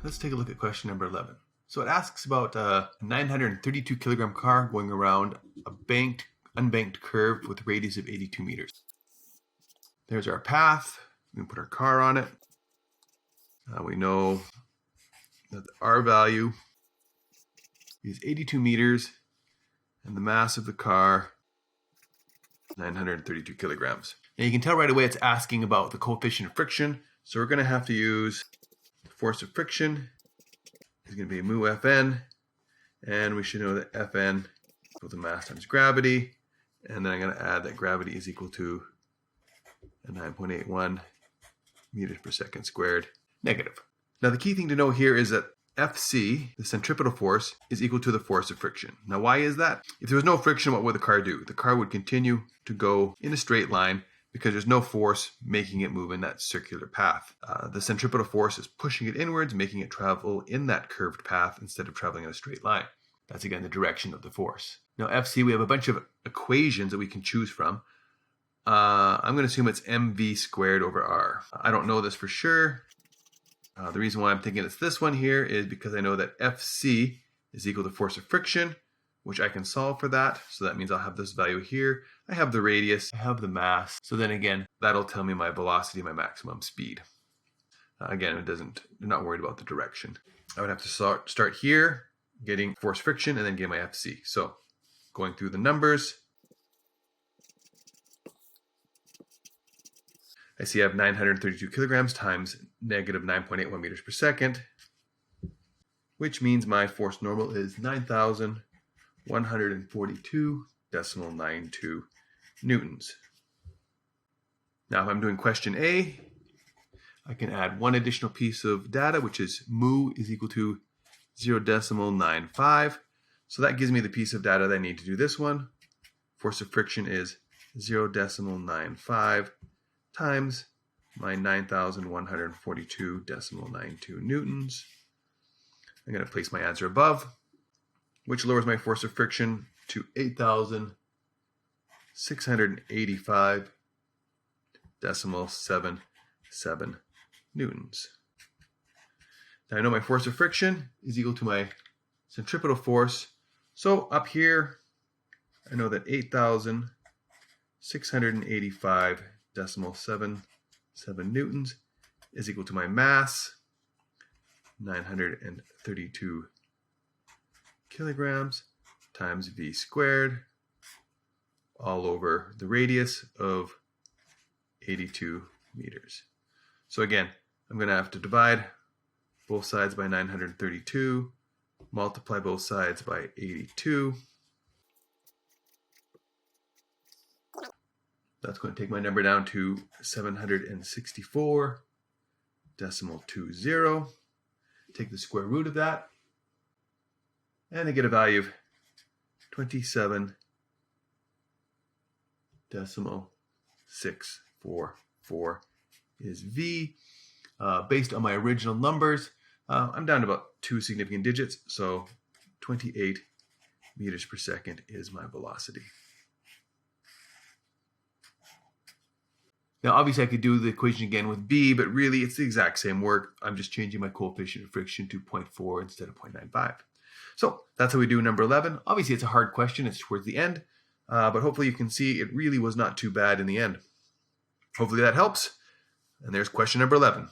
let's take a look at question number 11. So it asks about a 932 kilogram car going around a unbanked curve with a radius of 82 meters. There's our path. We can put our car on it. We know that the R value is 82 meters and the mass of the car 932 kilograms. Now you can tell right away it's asking about the coefficient of friction. So we're going to have to use the force of friction is going to be mu Fn, and we should know that Fn equals the mass times gravity, and then I'm going to add that gravity is equal to a 9.81 meters per second squared negative. Now the key thing to know here is that Fc, the centripetal force, is equal to the force of friction. Now why is that? If there was no friction, what would the car do? The car would continue to go in a straight line because there's no force making it move in that circular path. The centripetal force is pushing it inwards, making it travel in that curved path instead of traveling in a straight line. That's again the direction of the force. Now Fc, we have a bunch of equations that we can choose from. I'm going to assume it's mv squared over r. I don't know this for sure. The reason why I'm thinking it's this one here is because I know that Fc is equal to force of friction, which I can solve for that. So that means I'll have this value here. I have the radius, I have the mass. So then again, that'll tell me my velocity, my maximum speed. Again, I'm not worried about the direction. I would have to start here, getting force friction, and then get my Fc. So going through the numbers, I see I have 932 kilograms times negative 9.81 meters per second, which means my force normal is 9,142.92 newtons. Now, if I'm doing question A, I can add one additional piece of data, which is mu is equal to 0.95. So that gives me the piece of data that I need to do this one. Force of friction is 0.95 times my 9,142.92 newtons. I'm going to place my answer above, which lowers my force of friction to 8,685.77 newtons. Now I know my force of friction is equal to my centripetal force. So up here, I know that 8,685.77 newtons is equal to my mass, 932 kilograms times v squared, all over the radius of 82 meters. So again, I'm going to have to divide both sides by 932, multiply both sides by 82. That's going to take my number down to 764.20. Take the square root of that, and I get a value of 27.644 is V. Based on my original numbers, I'm down to about 2 significant digits, so 28 meters per second is my velocity. Now, obviously, I could do the equation again with B, but really, it's the exact same work. I'm just changing my coefficient of friction to 0.4 instead of 0.95. So that's how we do number 11. Obviously, it's a hard question. It's towards the end, but hopefully you can see it really was not too bad in the end. Hopefully that helps. And there's question number 11.